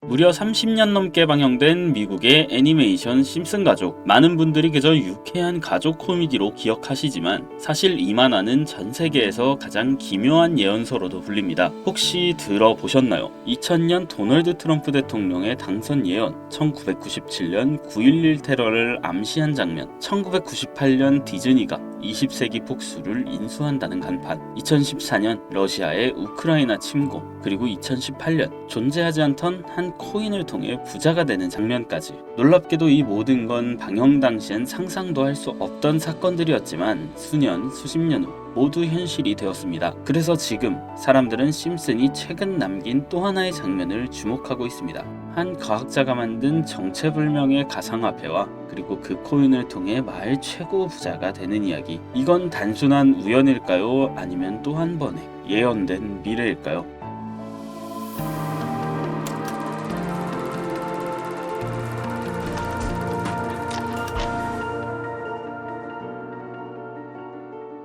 무려 30년 넘게 방영된 미국의 애니메이션 심슨 가족. 많은 분들이 그저 유쾌한 가족 코미디로 기억하시지만 사실 이 만화는 전 세계에서 가장 기묘한 예언서로도 불립니다. 혹시 들어보셨나요? 2000년 도널드 트럼프 대통령의 당선 예언, 1997년 9.11 테러를 암시한 장면, 1998년 디즈니가 20세기 폭수를 인수한다는 간판, 2014년 러시아의 우크라이나 침공, 그리고 2018년 존재하지 않던 한 코인을 통해 부자가 되는 장면까지. 놀랍게도 이 모든 건 방영 당시엔 상상도 할 수 없던 사건들이었지만 수년, 수십 년 후 모두 현실이 되었습니다. 그래서 지금 사람들은 심슨이 최근 남긴 또 하나의 장면을 주목하고 있습니다. 한 과학자가 만든 정체불명의 가상화폐와 그리고 그 코인을 통해 마을 최고 부자가 되는 이야기. 이건 단순한 우연일까요? 아니면 또 한 번의 예언된 미래일까요?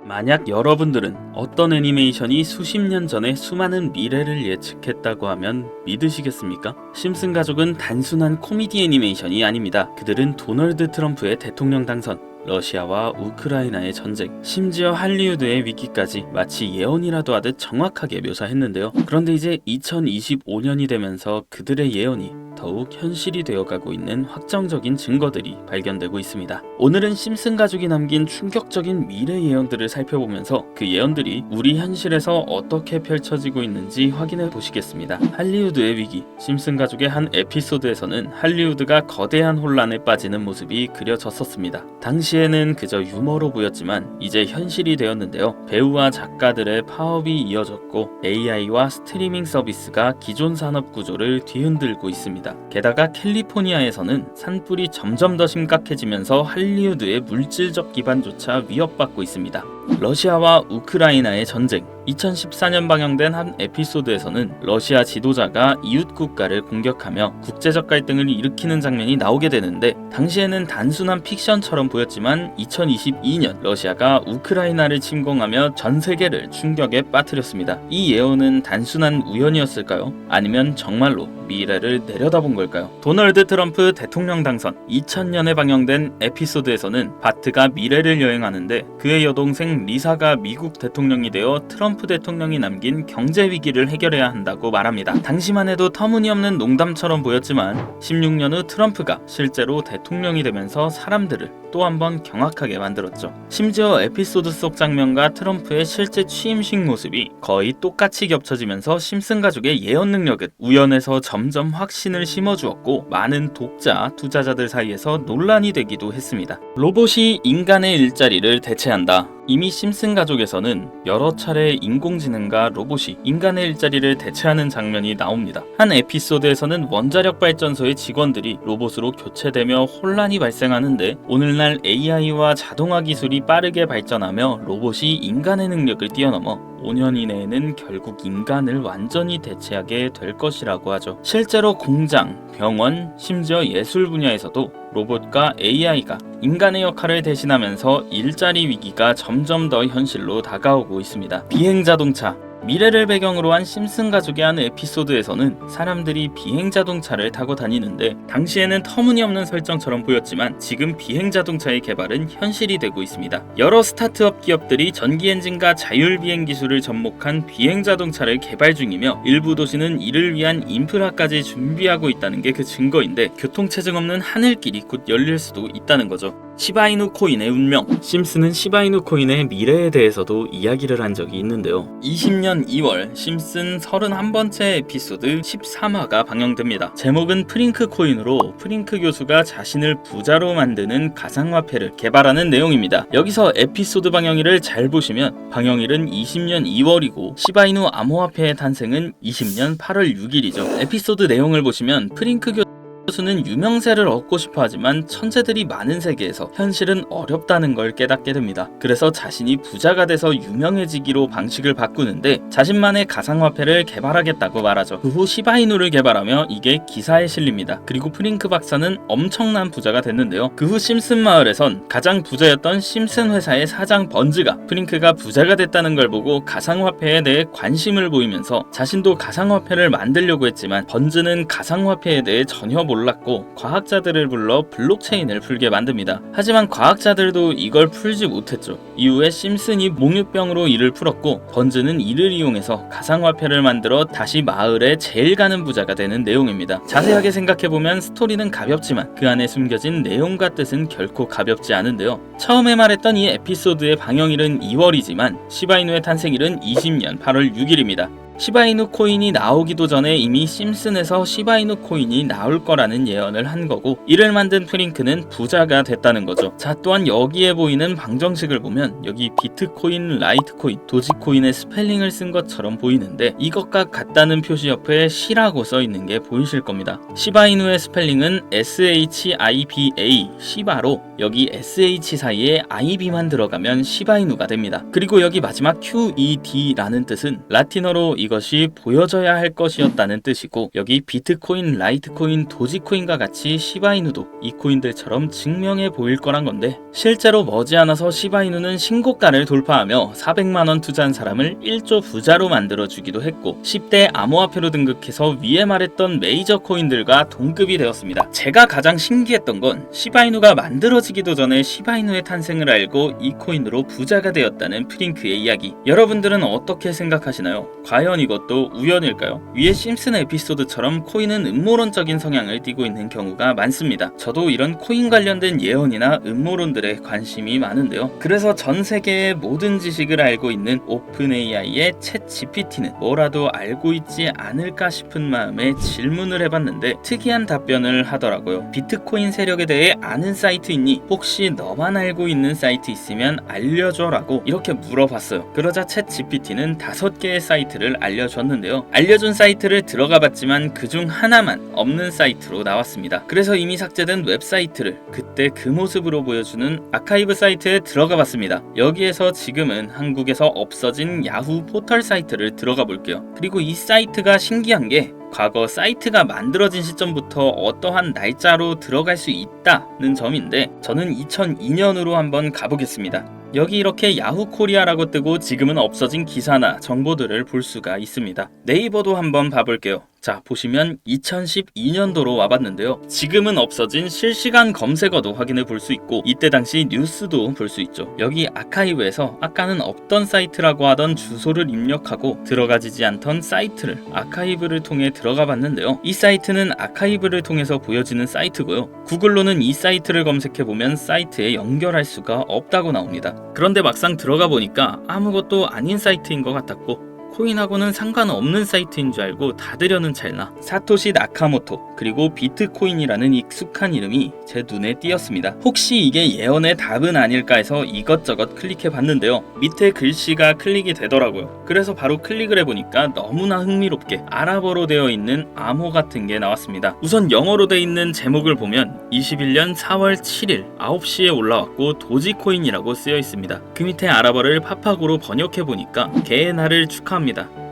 만약 여러분들은 어떤 애니메이션이 수십 년 전에 수많은 미래를 예측했다고 하면 믿으시겠습니까? 심슨 가족은 단순한 코미디 애니메이션이 아닙니다. 그들은 도널드 트럼프의 대통령 당선, 러시아와 우크라이나의 전쟁, 심지어 할리우드의 위기까지 마치 예언이라도 하듯 정확하게 묘사했는데요. 그런데 이제 2025년이 되면서 그들의 예언이 더욱 현실이 되어가고 있는 확정적인 증거들이 발견되고 있습니다. 오늘은 심슨 가족이 남긴 충격적인 미래 예언들을 살펴보면서 그 예언들이 우리 현실에서 어떻게 펼쳐지고 있는지 확인해 보시겠습니다. 할리우드의 위기. 심슨 가족의 한 에피소드에서는 할리우드가 거대한 혼란에 빠지는 모습이 그려졌었습니다. 당시에는 그저 유머로 보였지만 이제 현실이 되었는데요. 배우와 작가들의 파업이 이어졌고 AI와 스트리밍 서비스가 기존 산업 구조를 뒤흔들고 있습니다. 게다가 캘리포니아에서는 산불이 점점 더 심각해지면서 할리우드의 물질적 기반조차 위협받고 있습니다. 러시아와 우크라이나의 전쟁. 2014년 방영된 한 에피소드에서는 러시아 지도자가 이웃 국가를 공격하며 국제적 갈등을 일으키는 장면이 나오게 되는데 당시에는 단순한 픽션처럼 보였지만 2022년 러시아가 우크라이나를 침공하며 전 세계를 충격에 빠뜨렸습니다. 이 예언은 단순한 우연이었을까요? 아니면 정말로 미래를 내려다본 걸까요? 도널드 트럼프 대통령 당선. 2000년에 방영된 에피소드에서는 바트가 미래를 여행하는데 그의 여동생 리사가 미국 대통령이 되어 트럼프 대통령이 남긴 경제 위기를 해결해야 한다고 말합니다. 당시만 해도 터무니없는 농담처럼 보였지만 16년 후 트럼프가 실제로 대통령이 되면서 사람들을 또 한 번 경악하게 만들었죠. 심지어 에피소드 속 장면과 트럼프의 실제 취임식 모습이 거의 똑같이 겹쳐지면서 심슨 가족의 예언 능력은 우연에서 점점 확신을 심어주었고 많은 독자, 투자자들 사이에서 논란이 되기도 했습니다. 로봇이 인간의 일자리를 대체한다. 이미 심슨 가족에서는 여러 차례 인공지능과 로봇이 인간의 일자리를 대체하는 장면이 나옵니다. 한 에피소드에서는 원자력 발전소의 직원들이 로봇으로 교체되며 혼란이 발생하는데 오늘날 AI와 자동화 기술이 빠르게 발전하며 로봇이 인간의 능력을 뛰어넘어 5년 이내에는 결국 인간을 완전히 대체하게 될 것이라고 하죠. 실제로 공장, 병원, 심지어 예술 분야에서도 로봇과 AI가 인간의 역할을 대신하면서 일자리 위기가 점점 더 현실로 다가오고 있습니다. 비행자동차. 미래를 배경으로 한 심슨 가족의 한 에피소드에서는 사람들이 비행자동차를 타고 다니는데 당시에는 터무니없는 설정처럼 보였지만 지금 비행자동차의 개발은 현실이 되고 있습니다. 여러 스타트업 기업들이 전기엔진과 자율비행 기술을 접목한 비행자동차를 개발 중이며 일부 도시는 이를 위한 인프라까지 준비하고 있다는 게 그 증거인데 교통체증 없는 하늘길이 곧 열릴 수도 있다는 거죠. 시바이누 코인의 운명. 심슨은 시바이누 코인의 미래에 대해서도 이야기를 한 적이 있는데요. 20년 2월 심슨 31번째 에피소드 13화가 방영됩니다. 제목은 프링크 코인으로 프링크 교수가 자신을 부자로 만드는 가상화폐를 개발하는 내용입니다. 여기서 에피소드 방영일을 잘 보시면 방영일은 20년 2월이고 시바이누 암호화폐의 탄생은 20년 8월 6일이죠. 에피소드 내용을 보시면 프링크 교수 교수는 유명세를 얻고 싶어 하지만 천재들이 많은 세계에서 현실은 어렵다는 걸 깨닫게 됩니다. 그래서 자신이 부자가 돼서 유명해지기로 방식을 바꾸는데 자신만의 가상화폐를 개발하겠다고 말하죠. 그 후 시바이누를 개발하며 이게 기사에 실립니다. 그리고 프링크 박사는 엄청난 부자가 됐는데요. 그 후 심슨 마을에선 가장 부자였던 심슨 회사의 사장 번즈가 프링크가 부자가 됐다는 걸 보고 가상화폐에 대해 관심을 보이면서 자신도 가상화폐를 만들려고 했지만 번즈는 가상화폐에 대해 전혀 몰랐고 과학자들을 불러 블록체인을 풀게 만듭니다. 하지만 과학자들도 이걸 풀지 못했죠. 이후에 심슨이 몽유병으로 이를 풀었고 번즈는 이를 이용해서 가상화폐를 만들어 다시 마을의 제일 가는 부자가 되는 내용입니다. 자세하게 생각해보면 스토리는 가볍지만 그 안에 숨겨진 내용과 뜻은 결코 가볍지 않은데요. 처음에 말했던 이 에피소드의 방영일은 2월이지만 시바이누의 탄생일은 20년 8월 6일입니다. 시바이누 코인이 나오기도 전에 이미 심슨에서 시바이누 코인이 나올 거라는 예언을 한 거고 이를 만든 프링크는 부자가 됐다는 거죠. 자, 또한 여기에 보이는 방정식을 보면 여기 비트코인, 라이트코인, 도지코인의 스펠링을 쓴 것처럼 보이는데 이것과 같다는 표시 옆에 시라고 써있는 게 보이실 겁니다. 시바이누의 스펠링은 SHIBA, 시바로 여기 SH 사이에 IB만 들어가면 시바이누가 됩니다. 그리고 여기 마지막 QED라는 뜻은 라틴어로 이것이 보여져야 할 것이었다는 뜻이고 여기 비트코인, 라이트코인, 도지코인과 같이 시바이누도 이 코인들처럼 증명해 보일 거란 건데 실제로 머지않아서 시바이누는 신고가를 돌파하며 400만원 투자한 사람을 1조 부자로 만들어주기도 했고 10대 암호화폐로 등극해서 위에 말했던 메이저 코인들과 동급이 되었습니다. 제가 가장 신기했던 건 시바이누가 만들어지기도 전에 시바이누의 탄생을 알고 이 코인으로 부자가 되었다는 프링크의 이야기. 여러분들은 어떻게 생각하시나요? 과연 이것도 우연일까요? 위에 심슨 에피소드처럼 코인은 음모론적인 성향을 띠고 있는 경우가 많습니다. 저도 이런 코인 관련된 예언이나 음모론들에 관심이 많은데요. 그래서 전 세계의 모든 지식을 알고 있는 오픈 AI의 챗 GPT는 뭐라도 알고 있지 않을까 싶은 마음에 질문을 해봤는데 특이한 답변을 하더라고요. 비트코인 세력에 대해 아는 사이트 있니? 혹시 너만 알고 있는 사이트 있으면 알려줘 라고 이렇게 물어봤어요. 그러자 챗 GPT는 5개의 사이트를 알려줬는데요. 알려준 사이트를 들어가 봤지만 그중 하나만 없는 사이트로 나왔습니다. 그래서 이미 삭제된 웹사이트를 그때 그 모습으로 보여주는 아카이브 사이트에 들어가 봤습니다. 여기에서 지금은 한국에서 없어진 야후 포털 사이트를 들어가 볼게요. 그리고 이 사이트가 신기한 게 과거 사이트가 만들어진 시점부터 어떠한 날짜로 들어갈 수 있다는 점인데 저는 2002년으로 한번 가보겠습니다. 여기 이렇게 야후 코리아라고 뜨고 지금은 없어진 기사나 정보들을 볼 수가 있습니다. 네이버도 한번 봐볼게요. 자, 보시면 2012년도로 와봤는데요. 지금은 없어진 실시간 검색어도 확인해 볼 수 있고 이때 당시 뉴스도 볼 수 있죠. 여기 아카이브에서 아까는 없던 사이트라고 하던 주소를 입력하고 들어가지지 않던 사이트를 아카이브를 통해 들어가 봤는데요. 이 사이트는 아카이브를 통해서 보여지는 사이트고요. 구글로는 이 사이트를 검색해 보면 사이트에 연결할 수가 없다고 나옵니다. 그런데 막상 들어가 보니까 아무것도 아닌 사이트인 것 같았고 코인하고는 상관없는 사이트인 줄 알고 닫으려는 찰나 사토시 나카모토 그리고 비트코인이라는 익숙한 이름이 제 눈에 띄었습니다. 혹시 이게 예언의 답은 아닐까 해서 이것저것 클릭해 봤는데요. 밑에 글씨가 클릭이 되더라고요. 그래서 바로 클릭을 해보니까 너무나 흥미롭게 아랍어로 되어 있는 암호 같은 게 나왔습니다. 우선 영어로 되어 있는 제목을 보면 21년 4월 7일 9시에 올라왔고 도지코인이라고 쓰여 있습니다. 그 밑에 아랍어를 파파고로 번역해 보니까 개의 날을 축하합니다.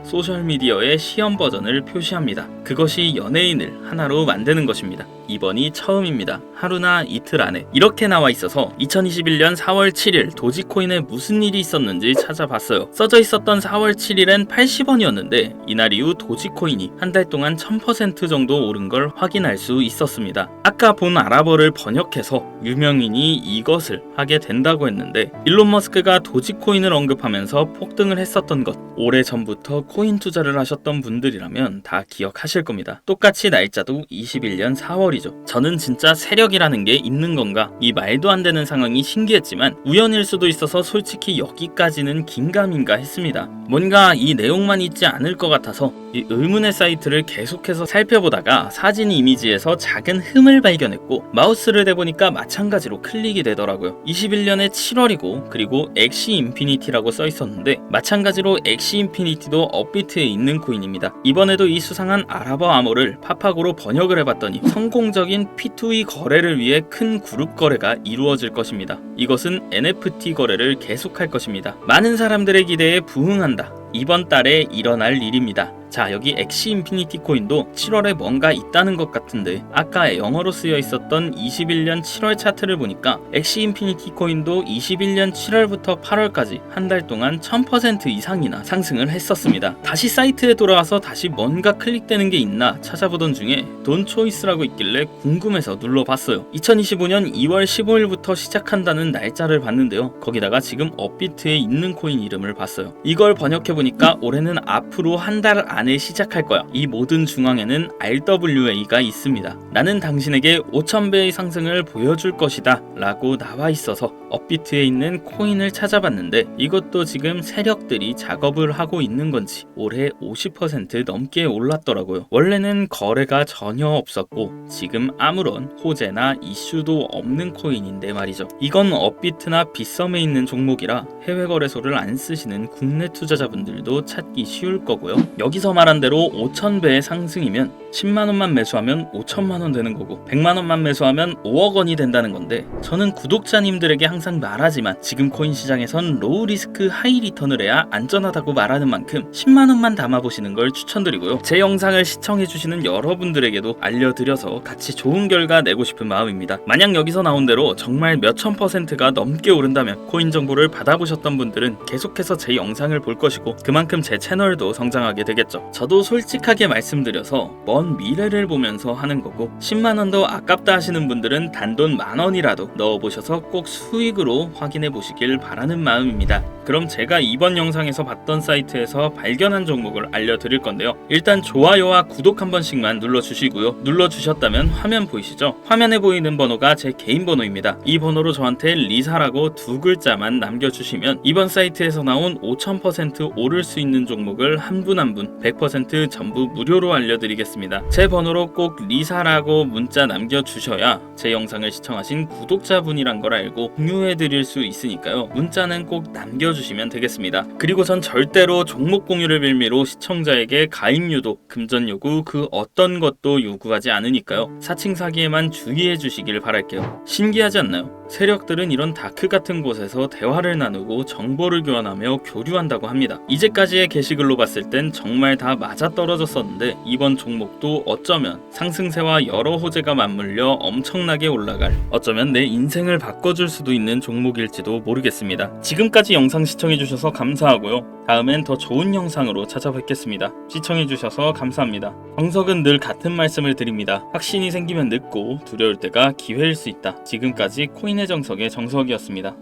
소셜미디어의 시험 버전을 표시합니다. 그것이 연예인을 하나로 만드는 것입니다. 이번이 처음입니다. 하루나 이틀 안에 이렇게 나와 있어서 2021년 4월 7일 도지코인에 무슨 일이 있었는지 찾아봤어요. 써져 있었던 4월 7일엔 80원이었는데 이날 이후 도지코인이 한 달 동안 1000% 정도 오른 걸 확인할 수 있었습니다. 아까 본 아랍어를 번역해서 유명인이 이것을 하게 된다고 했는데 일론 머스크가 도지코인을 언급하면서 폭등을 했었던 것 오래전부터 코인 투자를 하셨던 분들이라면 다 기억하실 겁니다. 똑같이 날짜도 21년 4월이죠. 저는 진짜 세력이라는 게 있는 건가? 이 말도 안 되는 상황이 신기했지만 우연일 수도 있어서 솔직히 여기까지는 긴가민가 했습니다. 뭔가 이 내용만 있지 않을 것 같아서 이 의문의 사이트를 계속해서 살펴보다가 사진 이미지에서 작은 흠을 발견했고 마우스를 대보니까 마찬가지로 클릭이 되더라고요. 21년에 7월이고 그리고 엑시 인피니티라고 써 있었는데 마찬가지로 엑시 인피니티도 업비트에 있는 코인입니다. 이번에도 이 수상한 아랍어 암호를 파파고로 번역을 해봤더니 성공적인 P2E 거래를 위해 큰 그룹 거래가 이루어질 것입니다. 이것은 NFT 거래를 계속할 것입니다. 많은 사람들의 기대에 부응한다. 이번 달에 일어날 일입니다. 자, 여기 엑시 인피니티 코인도 7월에 뭔가 있다는 것 같은데 아까 영어로 쓰여 있었던 21년 7월 차트를 보니까 엑시 인피니티 코인도 21년 7월부터 8월까지 한 달 동안 1000% 이상이나 상승을 했었습니다. 다시 사이트에 돌아와서 다시 뭔가 클릭되는 게 있나 찾아보던 중에 돈 초이스라고 있길래 궁금해서 눌러봤어요. 2025년 2월 15일부터 시작한다는 날짜를 봤는데요. 거기다가 지금 업비트에 있는 코인 이름을 봤어요. 이걸 번역해보니까 올해는 앞으로 한 달 안에 시작할 거야. 이 모든 중앙에는 RWA가 있습니다. 나는 당신에게 5000배의 상승을 보여줄 것이다 라고 나와 있어서 업비트에 있는 코인을 찾아봤는데 이것도 지금 세력들이 작업을 하고 있는 건지 올해 50% 넘게 올랐더라고요. 원래는 거래가 전혀 없었고 지금 아무런 호재나 이슈도 없는 코인인데 말이죠. 이건 업비트나 빗썸에 있는 종목이라 해외 거래소를 안 쓰시는 국내 투자자분들도 찾기 쉬울 거고요. 여기서 말한 대로 5000배의 상승이면 10만원만 매수하면 5천만원 되는 거고 100만원만 매수하면 5억 원이 된다는 건데 저는 구독자님들에게 항상 말하지만 지금 코인 시장에선 로우 리스크 하이 리턴을 해야 안전하다고 말하는 만큼 10만원만 담아보시는 걸 추천드리고요. 제 영상을 시청해주시는 여러분들에게도 알려드려서 같이 좋은 결과 내고 싶은 마음입니다. 만약 여기서 나온 대로 정말 몇천 %가 넘게 오른다면 코인 정보를 받아보셨던 분들은 계속해서 제 영상을 볼 것이고 그만큼 제 채널도 성장하게 되겠죠. 저도 솔직하게 말씀드려서 먼 미래를 보면서 하는 거고 10만원도 아깝다 하시는 분들은 단돈 만원이라도 넣어보셔서 꼭 수익으로 확인해 보시길 바라는 마음입니다. 그럼 제가 이번 영상에서 봤던 사이트에서 발견한 종목을 알려드릴 건데요. 일단 좋아요와 구독 한 번씩만 눌러주시고요. 눌러주셨다면 화면 보이시죠? 화면에 보이는 번호가 제 개인 번호입니다. 이 번호로 저한테 리사라고 두 글자만 남겨주시면 이번 사이트에서 나온 5000% 오를 수 있는 종목을 한 분 한 분 100% 전부 무료로 알려드리겠습니다. 제 번호로 꼭 리사라고 문자 남겨주셔야 제 영상을 시청하신 구독자분이란 걸 알고 공유해드릴 수 있으니까요. 문자는 꼭 남겨주시면 되겠습니다. 그리고 전 절대로 종목 공유를 빌미로 시청자에게 가입 유도, 금전 요구 그 어떤 것도 요구하지 않으니까요. 사칭 사기에만 주의해 주시길 바랄게요. 신기하지 않나요? 세력들은 이런 다크 같은 곳에서 대화를 나누고 정보를 교환하며 교류한다고 합니다. 이제까지의 게시글로 봤을 땐 정말 다 맞아떨어졌었는데 이번 종목도 어쩌면 상승세와 여러 호재가 맞물려 엄청나게 올라갈 어쩌면 내 인생을 바꿔줄 수도 있는 종목일지도 모르겠습니다. 지금까지 영상 시청해주셔서 감사하고요. 다음엔 더 좋은 영상으로 찾아뵙겠습니다. 시청해주셔서 감사합니다. 정석은 늘 같은 말씀을 드립니다. 확신이 생기면 늦고 두려울 때가 기회일 수 있다. 지금까지 코인의 정석의 정석이었습니다.